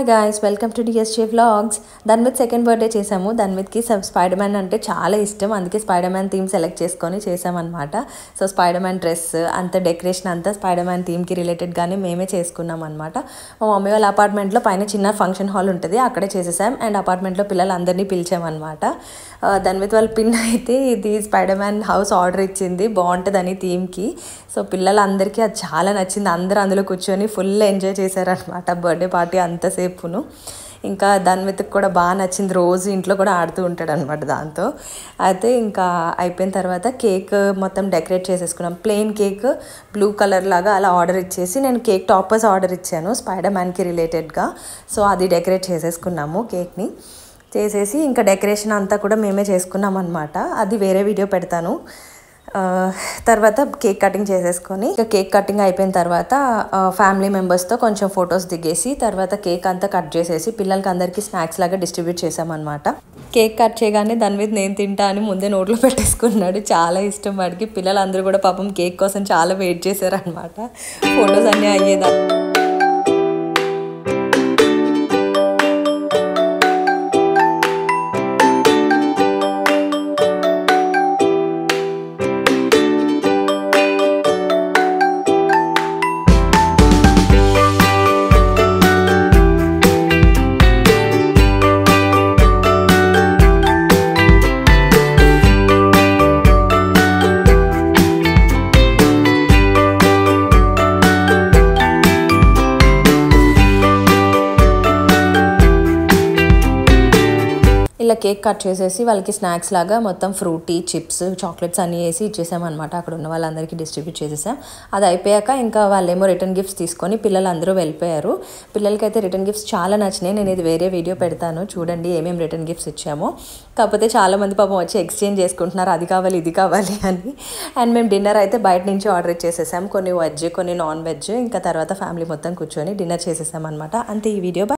Hi guys, welcome to DSJ vlogs. Dhanvith second birthday చేసాము. ధన్విత్కి spider man అంటే చాలా ఇష్టం, అందుకే స్పైడర్ మ్యాన్ థీమ్ సెలెక్ట్ చేసుకొని చేసామన్నమాట. సో స్పైడర్ మ్యాన్ డ్రెస్ అంత డెకరేషన్ అంతా స్పైడర్ మ్యాన్ థీమ్కి రిలేటెడ్గానే మేమే చేసుకున్నాం అనమాట. మా మమ్మీ వాళ్ళ అపార్ట్మెంట్లో పైన చిన్న ఫంక్షన్ హాల్ ఉంటుంది, అక్కడే చేసేసాం. అండ్ అపార్ట్మెంట్లో పిల్లలందరినీ పిలిచామన్నమాట. ధన్విత్ వాళ్ళ పిన్ అయితే ఇది స్పైడర్ మ్యాన్ హౌస్ ఆర్డర్ ఇచ్చింది, బాగుంటుందని థీమ్కి. సో పిల్లలందరికీ అది చాలా నచ్చింది, అందరూ అందులో కూర్చొని ఫుల్ ఎంజాయ్ చేశారనమాట బర్త్డే పార్టీ అంతసేపును. ఇంకా ధన్విత్కి కూడా బాగా నచ్చింది, రోజు ఇంట్లో కూడా ఆడుతూ ఉంటాడు అనమాట దాంతో. అయితే ఇంకా అయిపోయిన తర్వాత కేక్ మొత్తం డెకరేట్ చేసేసుకున్నాం. ప్లెయిన్ కేక్ బ్లూ కలర్ లాగా అలా ఆర్డర్ ఇచ్చేసి నేను కేక్ టాపర్స్ ఆర్డర్ ఇచ్చాను స్పైడర్ మ్యాన్కి రిలేటెడ్గా. సో అది డెకరేట్ చేసేసుకున్నాము కేక్ని. చేసేసి ఇంకా డెకరేషన్ అంతా కూడా మేమే చేసుకున్నాం అనమాట. అది వేరే వీడియో పెడతాను. తర్వాత కేక్ కటింగ్ చేసేసుకొని ఇంకా కేక్ కటింగ్ అయిపోయిన తర్వాత ఫ్యామిలీ మెంబర్స్తో కొంచెం ఫొటోస్ దిగేసి తర్వాత కేక్ అంతా కట్ చేసేసి పిల్లలకి అందరికీ స్నాక్స్ లాగా డిస్ట్రిబ్యూట్ చేసామన్నమాట. కేక్ కట్ చేయగానే ధన్విత్ నేను తింటా అని ముందే నోట్లో పెట్టేసుకున్నాడు, చాలా ఇష్టం వాడికి. పిల్లలందరూ కూడా పాపం కేక్ కోసం చాలా వెయిట్ చేశారనమాట, ఫొటోస్ అన్నీ అయ్యేదా. ఇలా కేక్ కట్ చేసేసి వాళ్ళకి స్నాక్స్ లాగా మొత్తం ఫ్రూటీ, చిప్స్, చాక్లెట్స్ అన్నీ వేసి ఇచ్చేసామన్నమాట. అక్కడ ఉన్న వాళ్ళందరికీ డిస్ట్రిబ్యూట్ చేసేసాం. అది అయిపోయాక ఇంకా వాళ్ళేమో రిటర్న్ గిఫ్ట్స్ తీసుకొని పిల్లలందరూ వెళ్ళిపోయారు. పిల్లలకైతే రిటర్న్ గిఫ్ట్స్ చాలా నచ్చినాయి, నేను ఇది వేరే వీడియో పెడతాను చూడండి ఏమేమి రిటర్న్ గిఫ్ట్స్ ఇచ్చామో. కాకపోతే చాలామంది పాపం వచ్చి ఎక్స్చేంజ్ చేసుకుంటున్నారు, అది కావాలి ఇది కావాలి అని. అండ్ మేము డిన్నర్ అయితే బయట నుంచి ఆర్డర్ ఇచ్చేసేసాం, కొన్ని వెజ్ కొన్ని నాన్ వెజ్. ఇంకా తర్వాత ఫ్యామిలీ మొత్తం కూర్చొని డిన్నర్ చేసేసాం అనమాట. అంతే ఈ వీడియో.